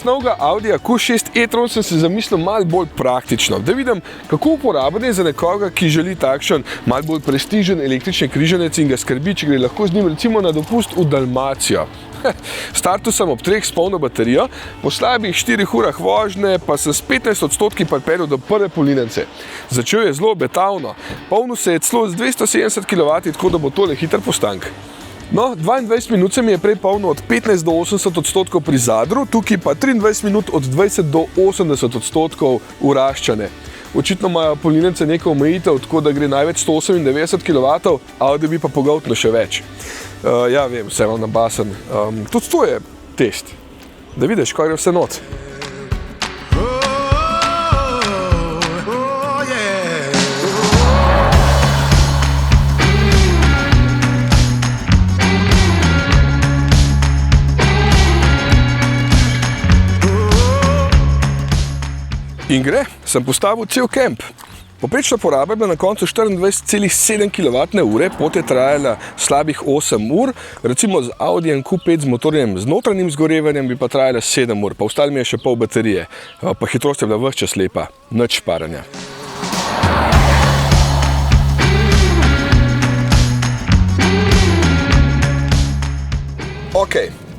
novega Audija Q6 e-tron sem se zamislil malo bolj praktično, da vidim, kako uporaben je za nekoga, ki želi takšen malo bolj prestižen električni križanec in ga skrbi, če gre lahko z njim recimo na dopust v Dalmacijo. Startu sem ob 3 s polno baterijo, po slabih 4 urah vožnje pa sem s 15% pripeljal do prve polnilnice. Začel je zelo obetavno, polnil se je celo z 270 kW, tako da bo tole hiter postank. No, 22 minut se mi je prej polnil od 15 do 80% pri zadru, tukaj pa 23 minut od 20 do 80% uraščane. Očitno imajo polnilnice neko omejitev, tako da gre največ 198 kW, Audi bi pa pogoltno še več. Ja, vem, vse imam nabasen. Tudi to je test, da vidiš, kaj gre vse not. In gre, sem postavil cel kemp. Poprečna poraba je bila na koncu 24,7 kWh, pot je trajala slabih 8 ur, recimo z Audijem Q5 z motorjem z notranjim zgorevanjem bi pa trajala 7 ur, pa ostali mi je še pol baterije, pa hitrost je bila ves čas lepa, nič šparanja. Ok.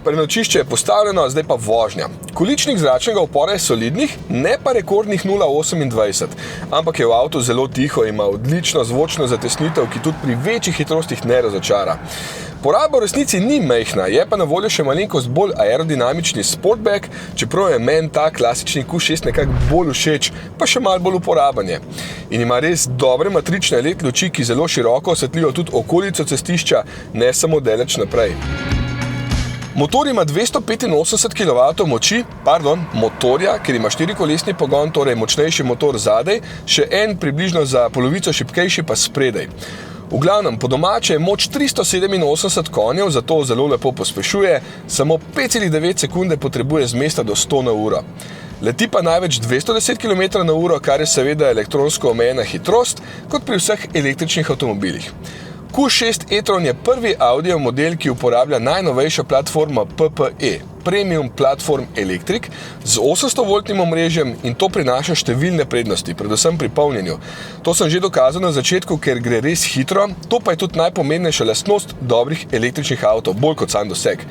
Prenočišče je postavljeno, zdaj pa vožnja. Količnik zračnega upora je solidnih, ne pa rekordnih 0,28, ampak je v avtu zelo tiho, ima odlično zvočno zatesnitev, ki tudi pri večjih hitrostih ne razočara. Poraba v resnici ni majhna, je pa na voljo še malenkost bolj aerodinamični Sportback, čeprav je meni ta klasični Q6 nekako bolj všeč, pa še malo bolj uporaben je. In ima res dobre matrične LED luči, ki zelo široko osvetlijo tudi okolico cestišča, ne samo daleč naprej. Motor ima 285 kW moči, motorja, ker ima 4-kolesni pogon, torej močnejši motor zadaj, še en približno za polovico šibkejši pa spredaj. V glavnem, po domače je moč 387 konjev, zato zelo lepo pospešuje, samo 5,9 sekunde potrebuje z mesta do 100 na uro. Leti pa največ 210 km/h, kar je seveda elektronsko omejena hitrost, kot pri vseh električnih avtomobilih. Q6 e-tron je prvi Audijev model, ki uporablja najnovejšo platformo PPE, Premium Platform Electric, z 800-voltnim omrežjem in to prinaša številne prednosti, predvsem pri polnjenju. To sem že dokazal na začetku, ker gre res hitro, to pa je tudi najpomembnejša lastnost dobrih električnih avtov, bolj kot sam doseg.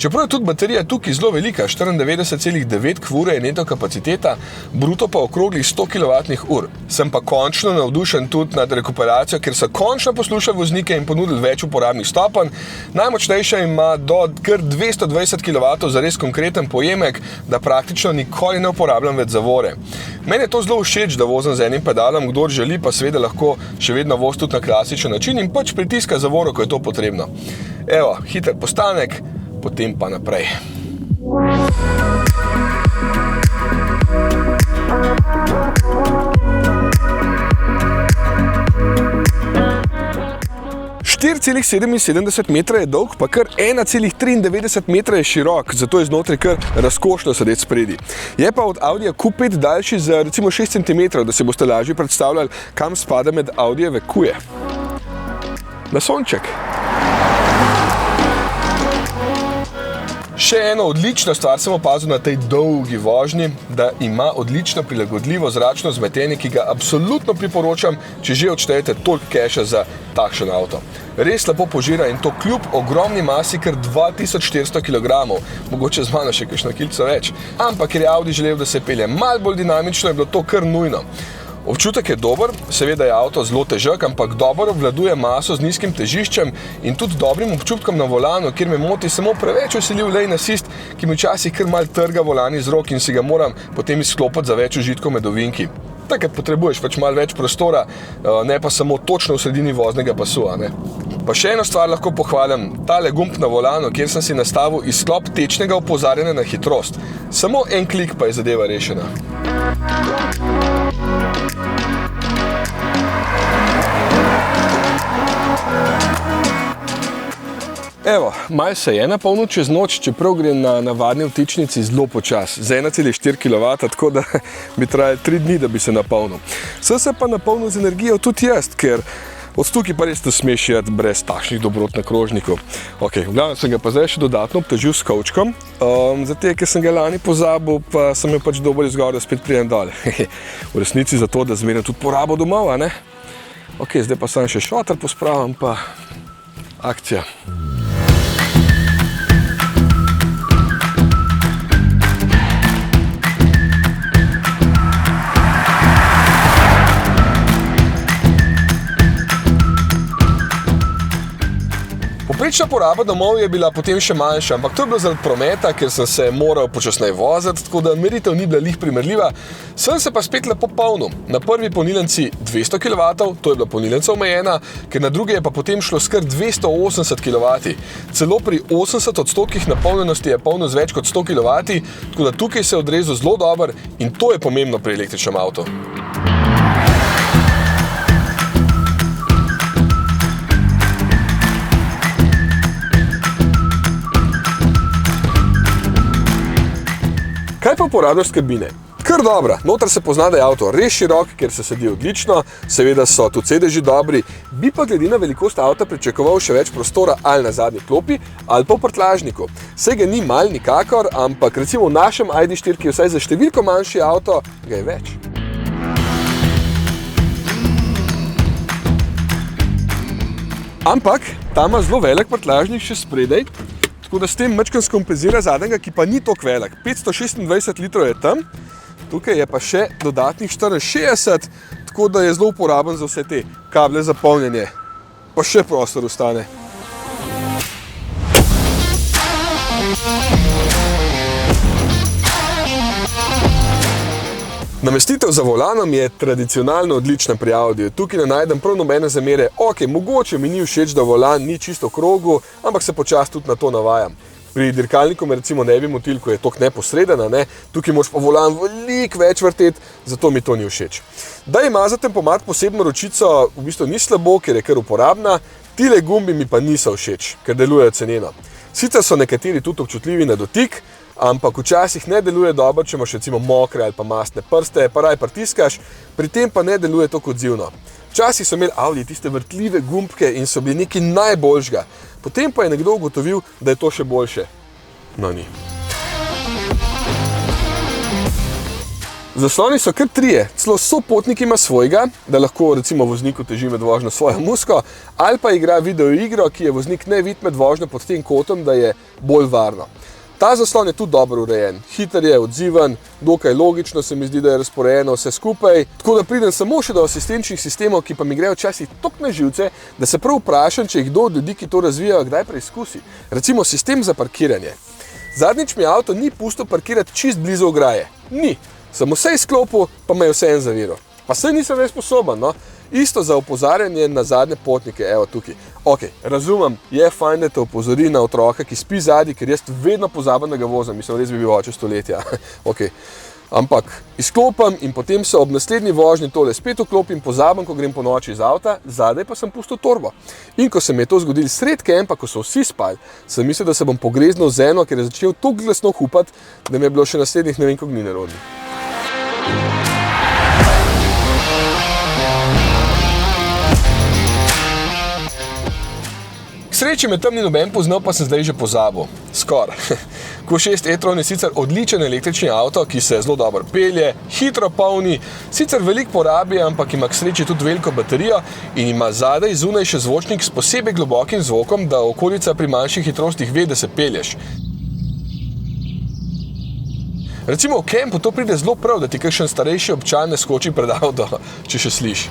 Čeprav je tudi baterija tukaj zelo velika, 94,9 kV je neto kapaciteta, bruto pa okroglih 100 kWh. Sem pa končno navdušen tudi nad rekuperacijo, ker so končno poslušali voznike in ponudili več uporabnih stopenj. Najmočnejša ima do kar 220 kW za res konkreten pojemek, da praktično nikoli ne uporabljam več zavore. Meni je to zelo všeč, da vozim z enim pedalom, kdor želi pa seveda lahko še vedno vozi tudi na klasičen način in pač pritiska zavoro, ko je to potrebno. Evo, hiter postanek, potem pa naprej. ,77 metra je dolg, pa kar 1,93 metra je širok, zato je znotraj kar razkošno sedeti spredi. Je pa od Audija Q5 daljši za recimo 6 cm, da se boste lažje predstavljali, kam spada med Audijeve Q-je. Naslonček. Še eno odlično stvar sem opazil na tej dolgi vožnji, da ima odlično prilagodljivo zračno vzmetenje, ki ga absolutno priporočam, če že odštejete toliko keša za takšen avto. Res lepo požira in to kljub ogromni masi kar 2400 kg, mogoče z mano še kakšno kilco več. Ampak ker je Audi želel, da se pelje malo bolj dinamično, je bilo to kar nujno. Občutek je dober, seveda je avto zelo težak, ampak dobro obvladuje maso z nizkim težiščem in tudi dobrim občutkom na volanu, kjer me moti samo preveč vseljiv lane assist, ki mi včasih kar malo trga volan iz rok in si ga moram potem izklopiti za več užitkov med ovinki. Takrat potrebuješ pač malo več prostora, ne pa samo točno v sredini voznega pasu, ne? Pa še eno stvar lahko pohvalim, tale gumb na volanu, kjer sem si nastavil izklop tečnega opozarjanja na hitrost. Samo en klik pa je zadeva rešena. Evo, malo se je napolnil čez noč, čeprav gre na navadni vtičnici zelo počas, z 1,4 kW, tako da bi trajali 3 dni, da bi se napolnil. Sem se pa napolnil z energijo tudi jaz, ker Od tukaj pa res ne smeš jeti brez takšnih dobrot na krožniku. Ok, v glavnem sem ga pa zdaj še dodatno obtežil s kovčkom, zato ker sem ga lani pozabil, pa sem jo pač dobil izgor, da spet pridem dol. V resnici zato, da zmerjam tudi porabo domov, a ne? Ok, zdaj pa sem še šotor pospravim, pa akcija. Povprečna poraba domov je bila potem še manjša, ampak to je bilo zaradi prometa, ker sem se moral počasneje voziti, tako da meritev ni bila lih primerljiva. Sem se pa spet lepo polnil. Na prvi polnilnici 200 kW, to je bila polnilnica omejena, ker na druge je pa potem šlo skar 280 kW. Celo pri 80% napolnjenosti je polnil z več kot 100 kW, tako da tukaj se je odrezal zelo dober in to je pomembno pri električnem avtu. Kaj pa uporabnost kabine? Kar dobra, noter se pozna, da je avto res širok, ker se sedi odlično, seveda so tudi sedeži dobri, bi pa glede na velikost avta pričakoval še več prostora ali na zadnji klopi ali pa v prtljažniku. Saj ga ni mal nikakor, ampak recimo v našem ID.4, ki je vsaj za številko manjši avto, ga je več. Ampak ta ima zelo velik prtljažnik še spredaj, tako da s tem majčkeno skompenzira zadnjega, ki pa ni toliko velik. 526 litrov je tam, tukaj je pa še dodatnih 64, tako da je zelo uporaben za vse te kable za polnjenje. Pa še prostor ostane. Namestitev za volanom je tradicionalno odlična pri Audiju. Tukaj ne najdem prav nobene zamere. Ok, mogoče mi ni všeč, da volan ni čisto v krogu, ampak se počasi tudi na to navajam. Pri dirkalniku me recimo ne bi motil, ko je tok neposreden, ne? Tukaj moraš pa volan veliko več vrteti, zato mi to ni všeč. Da ima za tempomat posebno ročico, v bistvu ni slabo, ker je kar uporabna, tile gumbi mi pa niso všeč, ker delujejo ceneno. Sicer so nekateri tudi občutljivi na dotik, ampak včasih ne deluje dobro, če imaš recimo mokre ali pa mastne prste, pa raj pritiskaš, pri tem pa ne deluje tako odzivno. Včasih so imeli Audi tiste vrtljive gumbke in so bili nekaj najboljšega, potem pa je nekdo ugotovil, da je to še boljše. No, ni. Zasloni so kar trije, celo sopotnik ima svojega, da lahko recimo voznik uteži med vožnjo svojo musko, ali pa igra videoigro, ki je voznik ne vidi med vožnjo pod tem kotom, da je bolj varno. Ta zaslon je tudi dobro urejen, hiter je, odziven, dokaj logično se mi zdi, da je razporejeno vse skupaj, tako da pridem samo še do asistenčnih sistemov, ki pa mi grejo včasih toliko na živce, da se prav vprašam, če jih kdo od ljudi, ki to razvijajo, kdaj preizkusi. Recimo sistem za parkiranje. Zadnjič mi avto ni pustil parkirati čist blizu ograje. Ni. Sem vse izklopil, pa me je vse en zaviral. Pa saj nisem več sposoben, no. Isto za opozarjanje na zadnje potnike, evo tukaj. Ok, razumem, je fajn, da te opozori na otroka, ki spi zadnji, ker jaz vedno pozabim, da ga vozim, mislim, res bi bil oče stoletja. Ok, ampak izklopim in potem se ob naslednji vožnji tole spet vklopim, pozabim, ko grem po noči iz avta, zadaj pa sem pustil torbo. In ko se mi je to zgodilo sred kempa, ko so vsi spali, sem mislil, da se bom pogreznil z eno, ker je začel toliko glasno hupati, da mi je bilo še naslednjih ne vem koliko dni nerodno. Sreče me tam ni noben poznal, pa sem zdaj že pozabil. Skoraj. Q6 e-tron je sicer odličen električni avto, ki se zelo dobro pelje, hitro polni, sicer veliko porabi, ampak ima k sreči tudi veliko baterijo in ima zadaj zunaj še zvočnik s posebej globokim zvokom, da okolica pri manjših hitrostih ve, da se pelješ. Recimo v kempu to pride zelo prav, da ti kakšen starejši občan ne skoči pred avto, če še sliši.